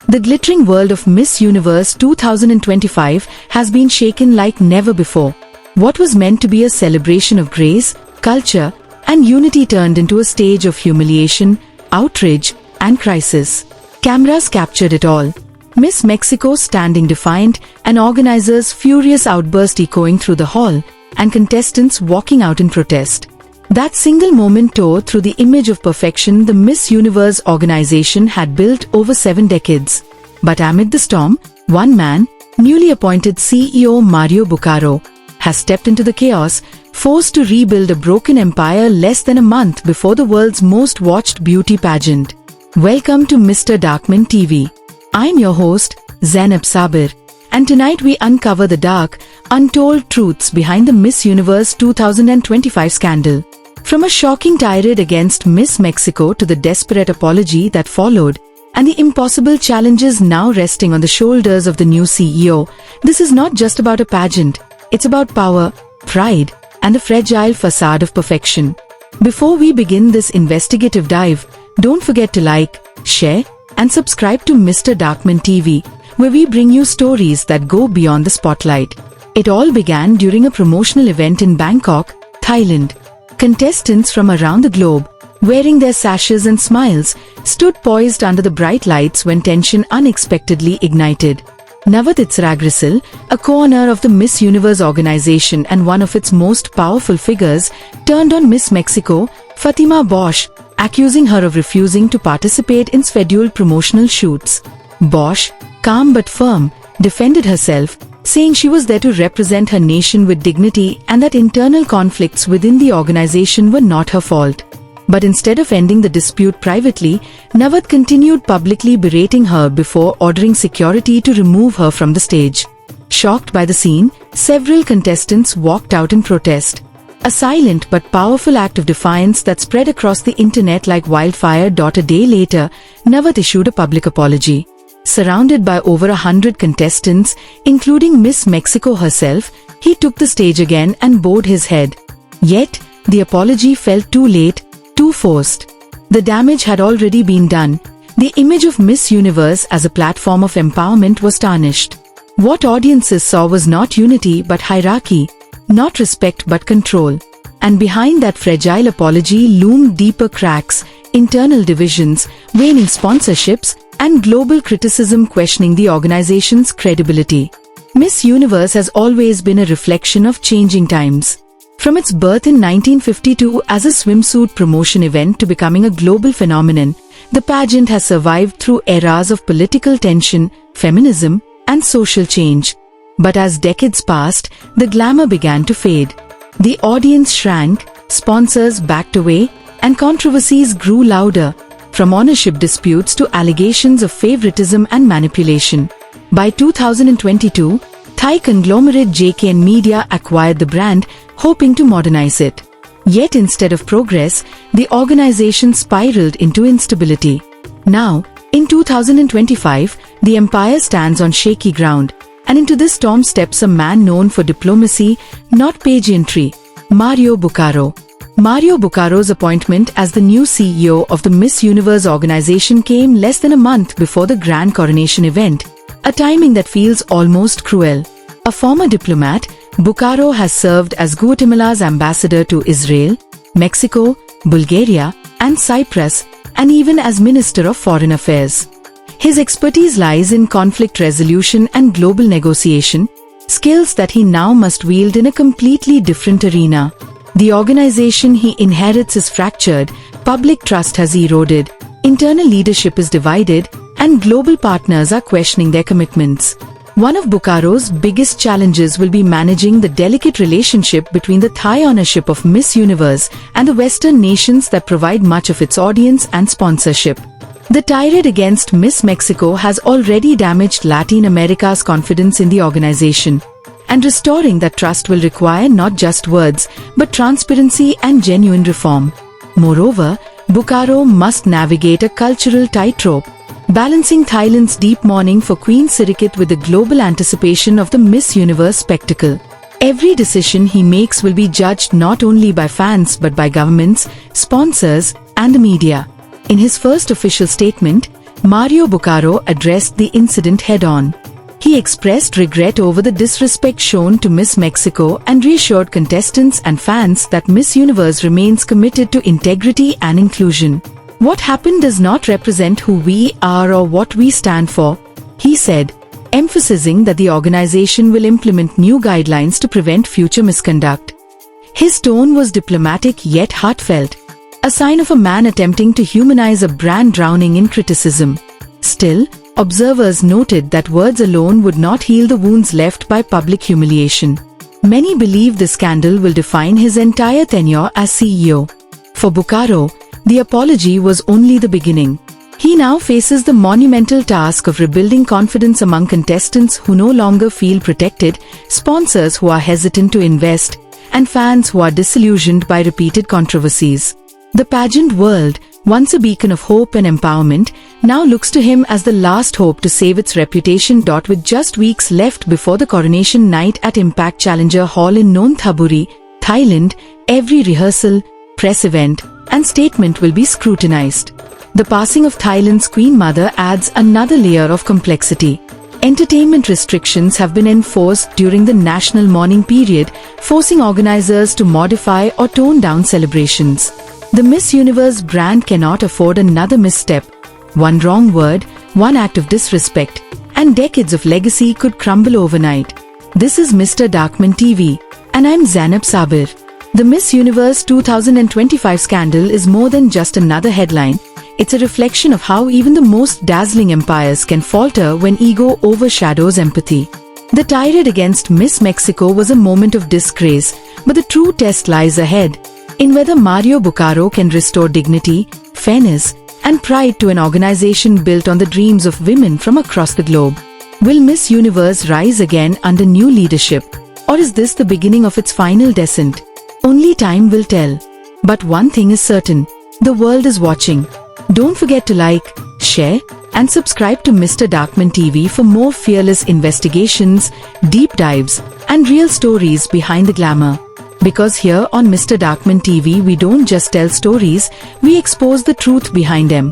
The glittering world of Miss Universe 2025 has been shaken like never before. What was meant to be a celebration of grace, culture, and unity turned into a stage of humiliation, outrage, and crisis. Cameras captured it all. Miss Mexico standing defiant, an organizer's furious outburst echoing through the hall, and contestants walking out in protest. That single moment tore through the image of perfection the Miss Universe organization had built over 7 decades. But amid the storm, one man, newly appointed CEO Mario Búcaro, has stepped into the chaos, forced to rebuild a broken empire less than a month before the world's most watched beauty pageant. Welcome to Mr. Darkman TV. I'm your host, Zainab Sabir, and tonight we uncover the dark, untold truths behind the Miss Universe 2025 scandal. From a shocking tirade against Miss Mexico to the desperate apology that followed, and the impossible challenges now resting on the shoulders of the new CEO, this is not just about a pageant, it's about power, pride, and the fragile facade of perfection. Before we begin this investigative dive, don't forget to like, share, and subscribe to Mr. Darkman TV, where we bring you stories that go beyond the spotlight. It all began during a promotional event in Bangkok, Thailand. Contestants from around the globe, wearing their sashes and smiles, stood poised under the bright lights when tension unexpectedly ignited. Navath, a co-owner of the Miss Universe organization and one of its most powerful figures, turned on Miss Mexico Fátima Bosch, accusing her of refusing to participate in scheduled promotional shoots. Bosch, calm but firm, defended herself, saying she was there to represent her nation with dignity and that internal conflicts within the organization were not her fault. But instead of ending the dispute privately, Navath continued publicly berating her before ordering security to remove her from the stage. Shocked by the scene, several contestants walked out in protest. A silent but powerful act of defiance that spread across the internet like wildfire. A day later, Navath issued a public apology. Surrounded by over 100 contestants, including Miss Mexico herself, he took the stage again and bowed his head. Yet, the apology felt too late, too forced. The damage had already been done. The image of Miss Universe as a platform of empowerment was tarnished. What audiences saw was not unity but hierarchy, not respect but control. And behind that fragile apology loomed deeper cracks, internal divisions, waning sponsorships, and global criticism questioning the organization's credibility. Miss Universe has always been a reflection of changing times. From its birth in 1952 as a swimsuit promotion event to becoming a global phenomenon, the pageant has survived through eras of political tension, feminism, and social change. But as decades passed, the glamour began to fade. The audience shrank, sponsors backed away, and controversies grew louder, from ownership disputes to allegations of favoritism and manipulation. By 2022, Thai conglomerate JKN Media acquired the brand, hoping to modernize it. Yet instead of progress, the organization spiraled into instability. Now, in 2025, the empire stands on shaky ground, and into this storm steps a man known for diplomacy, not pageantry, Mario Búcaro. Mario Búcaro's appointment as the new CEO of the Miss Universe organization came less than a month before the grand coronation event, a timing that feels almost cruel. A former diplomat, Búcaro has served as Guatemala's ambassador to Israel, Mexico, Bulgaria, and Cyprus, and even as Minister of Foreign Affairs. His expertise lies in conflict resolution and global negotiation, skills that he now must wield in a completely different arena. The organization he inherits is fractured, public trust has eroded, internal leadership is divided, and global partners are questioning their commitments. One of Búcaro's biggest challenges will be managing the delicate relationship between the Thai ownership of Miss Universe and the Western nations that provide much of its audience and sponsorship. The tirade against Miss Mexico has already damaged Latin America's confidence in the organization. And restoring that trust will require not just words, but transparency and genuine reform. Moreover, Búcaro must navigate a cultural tightrope, balancing Thailand's deep mourning for Queen Sirikit with the global anticipation of the Miss Universe spectacle. Every decision he makes will be judged not only by fans but by governments, sponsors, and the media. In his first official statement, Mario Búcaro addressed the incident head-on. He expressed regret over the disrespect shown to Miss Mexico and reassured contestants and fans that Miss Universe remains committed to integrity and inclusion. "What happened does not represent who we are or what we stand for," he said, emphasizing that the organization will implement new guidelines to prevent future misconduct. His tone was diplomatic yet heartfelt, a sign of a man attempting to humanize a brand drowning in criticism. Still, observers noted that words alone would not heal the wounds left by public humiliation. Many believe the scandal will define his entire tenure as CEO. For Búcaro, the apology was only the beginning. He now faces the monumental task of rebuilding confidence among contestants who no longer feel protected, sponsors who are hesitant to invest, and fans who are disillusioned by repeated controversies. The pageant world, once a beacon of hope and empowerment, now looks to him as the last hope to save its reputation. With just weeks left before the coronation night at Impact Challenger Hall in Nonthaburi, Thailand, every rehearsal, press event, and statement will be scrutinized. The passing of Thailand's Queen Mother adds another layer of complexity. Entertainment restrictions have been enforced during the national mourning period, forcing organizers to modify or tone down celebrations. The Miss Universe brand cannot afford another misstep. One wrong word, one act of disrespect, and decades of legacy could crumble overnight. This is Mr. Darkman TV, and I'm Zainab Sabir. The Miss Universe 2025 scandal is more than just another headline. It's a reflection of how even the most dazzling empires can falter when ego overshadows empathy. The tirade against Miss Mexico was a moment of disgrace, but the true test lies ahead, in whether Mario Búcaro can restore dignity, fairness, and pride to an organization built on the dreams of women from across the globe. Will Miss Universe rise again under new leadership, or is this the beginning of its final descent? Only time will tell. But one thing is certain, the world is watching. Don't forget to like, share, and subscribe to Mr. Darkman TV for more fearless investigations, deep dives, and real stories behind the glamour. Because here on Mr. Darkman TV we don't just tell stories, we expose the truth behind them.